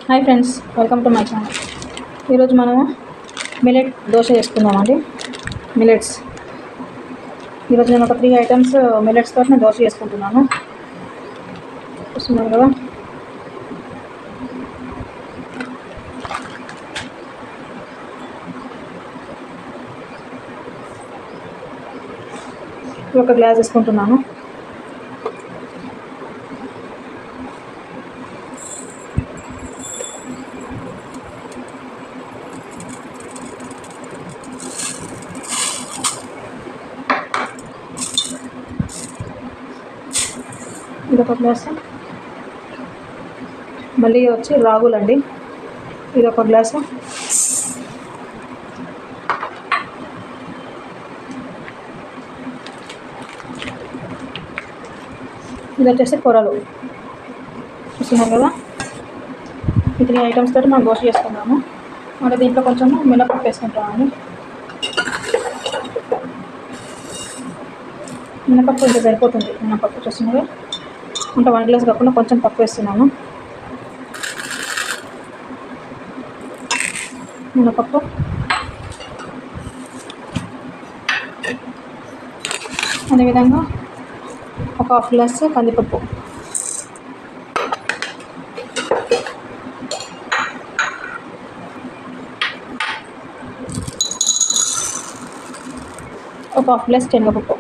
Hi friends, welcome to my channel. ఈరోజు మనము millet dosa చేసుకుందామండి. మిలెట్స్ ఈరోజు నేను ఒక 3 ఐటమ్స్ మిలెట్స్ తోటి నేను దోశ చేసుకుంటున్నాను. చూస్తున్నారు కదా. ఒక గ్లాస్ వేసుకుంటున్నాను. ఇదొక గ్లాసు. మళ్ళీ వచ్చి రాగులండి, ఇదొక గ్లాసు. ఇది వచ్చేసి కూరలు. చూస్తున్నారు కదా. ఈ 3 ఐటమ్స్ తోటి మనం దోశ చేసుకుందాము. మళ్ళీ దీంట్లో కొంచెం మినపప్పు వేసుకుంటామండి. మినపప్పు ఇంకా సరిపోతుంది. మినపప్పు చూస్తున్నారు అంటే 1 గ్లాస్ కాకుండా కొంచెం పప్పు వేస్తున్నాను. మినపప్పు, అదేవిధంగా ఒక 1/2 గ్లాస్ కందిపప్పు, ఒక 1/2 గ్లాస్ శనగపప్పు,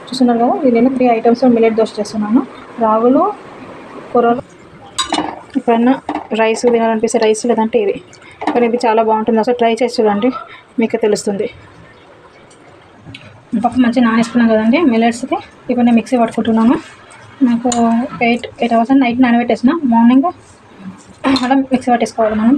చూస్తున్నారు కదా. ఇది నేను 3 ఐటమ్స్ మిల్లెట్ దోశ చేస్తున్నాను. రాగులు, కూరలు. ఎప్పుడన్నా రైస్ తినాలనిపిస్తే రైస్, లేదంటే ఇది. కానీ ఇది చాలా బాగుంటుంది. అసలు ట్రై చేసి చూడండి, మీకు తెలుస్తుంది. పప్పు మంచిగా నానేసుకున్నాం కదండి మిల్లెట్స్కి. ఇప్పుడు నేను మిక్సీ పట్టుకుంటున్నాను. నాకు 8 అవర్స్ నైట్ నానబెట్టేసిన, మార్నింగ్ అలా మిక్సీ పట్టేసుకోవాలి మనం.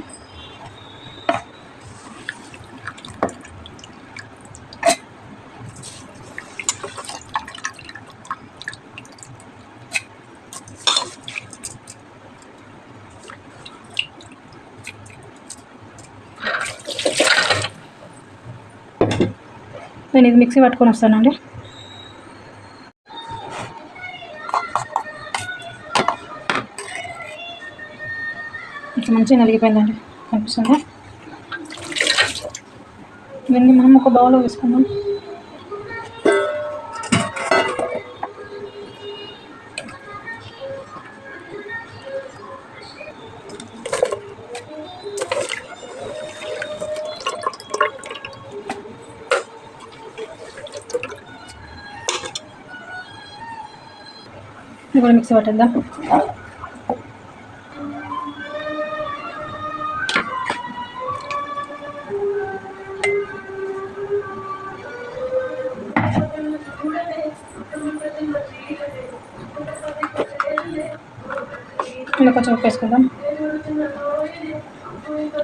నేను ఇది మిక్సీ పట్టుకొని వస్తానండి. ఇట్లా మంచిగా నలిగిపోయిందండి, కనిపిస్తుంది. ఇవన్నీ మనం ఒక బౌల్లో వేసుకుందాం. ఇది కూడా మిక్సీ పట్టేద్దాం. ఇలా కొంచెం ఉప్పు వేసుకుందాం.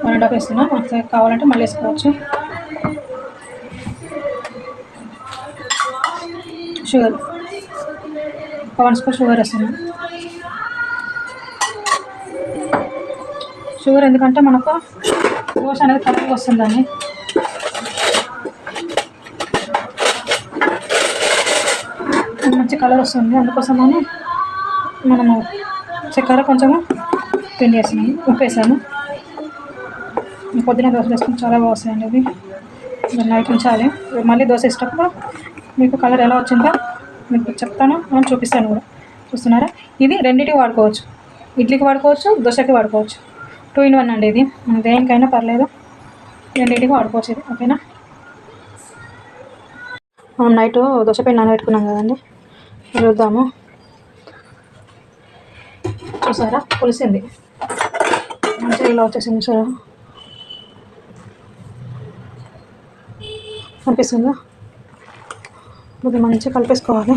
1.5 వేస్తున్నాం. ఒకసారి కావాలంటే మళ్ళీ వేసుకోవచ్చు. షుగర్, 1 స్పూన్ షుగర్ వేస్తున్నాం. షుగర్ ఎందుకంటే మనకు దోశ అనేది కరెక్ట్గా వస్తుందండి. మంచి కలర్ వస్తుంది, అందుకోసమని మనము చక్కెర కొంచెము పిండి వేస్తున్నాము, ఉప్పు వేసాము. పొద్దున దోశ వేసుకుని చాలా బాగా వస్తాయండి. ఇది నైట్ ఉంచాలి. మళ్ళీ దోశ వేసేటప్పుడు మీకు కలర్ ఎలా వచ్చిందో మీకు చెప్తాను, మనం చూపిస్తాను కూడా. చూస్తున్నారా. ఇది రెండింటికి వాడుకోవచ్చు. ఇడ్లీకి వాడుకోవచ్చు, దోశకి వాడుకోవచ్చు. 2 in 1 అండి. ఇది మనం దేనికైనా పర్లేదు, రెండింటికి వాడుకోవచ్చు ఇది. ఓకేనా. మనం నైట్ దోశ పైన నానబెట్టుకున్నాం కదండి, చూద్దాము. చూసారా, పులిసింది మంచిగా ఇలా వచ్చేసింది. చూసారా, కనిపిస్తుందా. ఇది మంచిగా కలిపేసుకోవాలి.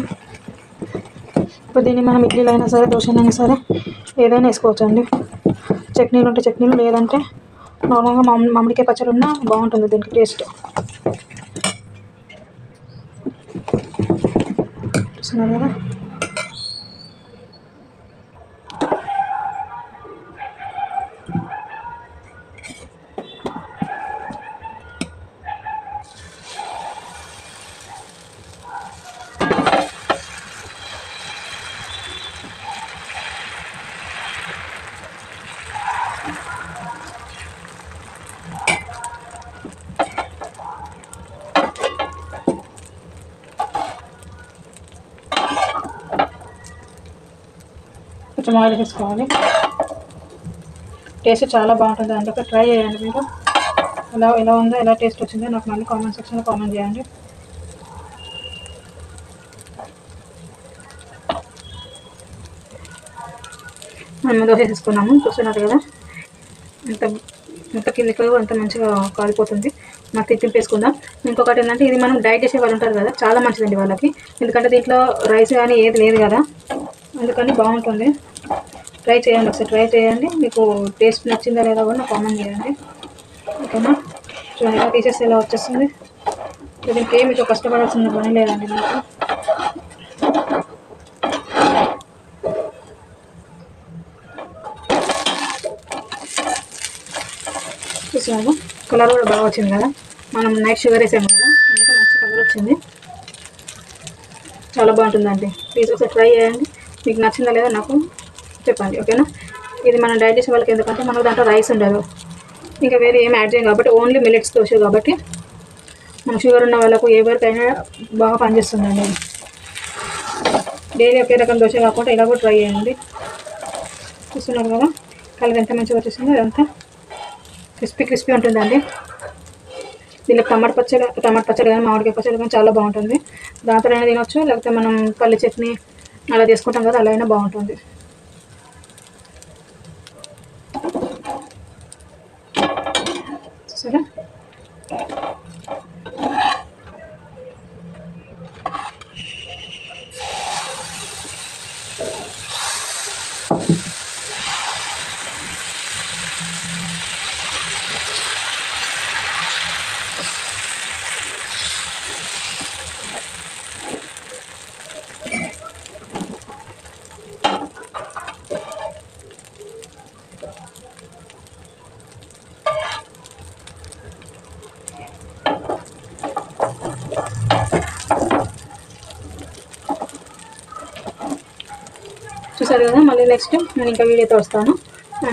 ఇప్పుడు దీన్ని మనం ఇడ్లీలో అయినా సరే, దోశలైనా సరే ఏదైనా వేసుకోవచ్చు అండి. చట్నీలు ఉంటే చట్నీలు, లేదంటే నార్మల్గా మామిడికాయ పచ్చడి ఉన్నా బాగుంటుంది దీనికి టేస్ట్. చూస్తున్నారు కదా. కొంచెం ఆయిల్ వేసుకోవాలి. టేస్ట్ చాలా బాగుంటుంది అండి, ఒక ట్రై చేయండి మీరు. ఎలా ఉందో, ఎలా టేస్ట్ వచ్చిందో నాకు మళ్ళీ కామెంట్ సెక్షన్లో కామెంట్ చేయండి. మనం దోశ తీసుకున్నాము, చూస్తున్నారు కదా ఎంత కిందికి అంత మంచిగా కాలిపోతుంది. నాకు తిప్పేసుకుందాం. ఇంకొకటి ఏంటంటే, ఇది మనం డైట్ చేసే వాళ్ళు ఉంటారు కదా, చాలా మంచిదండి వాళ్ళకి. ఎందుకంటే దీంట్లో రైస్ కానీ ఏది లేదు కదా, అందుకని బాగుంటుంది. ట్రై చేయండి, ఒకసారి ట్రై చేయండి. మీకు టేస్ట్ నచ్చిందా లేదా కూడా నాకు కామెంట్ చేయండి, ఓకేనా. చూడండి ఇలా తీసేస్తే ఎలా వచ్చేస్తుంది. దీనికి మీకు కష్టపడాల్సిన పని లేదండి నాకు. చూసాము కలర్ కూడా బాగా వచ్చింది కదా, మనం నైట్ షుగర్ వేసాము కదా, అందుకే మంచి కలర్ వచ్చింది. చాలా బాగుంటుందండి. ప్లీజ్ ఒకసారి ట్రై చేయండి. మీకు నచ్చిందా లేదా నాకు చెప్పండి, ఓకేనా. ఇది మనం డైట్ చేసే వాళ్ళకి, ఎందుకంటే మనకు దాంట్లో రైస్ ఉండదు, ఇంకా వేరే ఏం యాడ్ చేయం కాబట్టి, ఓన్లీ మిల్లెట్స్ దోశ కాబట్టి మన షుగర్ ఉన్న వాళ్ళకు ఎవరికైనా బాగా పనిచేస్తుందండి. డైలీ ఒకే రకం దోశ కాకుండా ఇలా కూడా ట్రై చేయండి. చూస్తున్నారు కదా కలర్ ఎంత మంచిగా వచ్చేసిందో, అదంతా క్రిస్పీ ఉంటుందండి. దీనికి టమాటా పచ్చడి కానీ మామిడికాయ పచ్చడి కానీ చాలా బాగుంటుంది. దాంతో అయినా తినొచ్చు, లేకపోతే మనం పల్లి చట్నీ అలా చేసుకుంటాం కదా, అలా అయినా బాగుంటుంది. సరే చూసారు కదా, మళ్ళీ నెక్స్ట్ నేను ఇంకా వీడియోతో వస్తాను.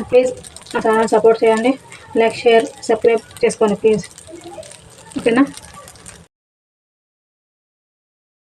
ప్లీజ్ నా ఛానల్ సపోర్ట్ చేయండి, లైక్ షేర్ సబ్స్క్రైబ్ చేసుకోండి ప్లీజ్, ఓకేనా.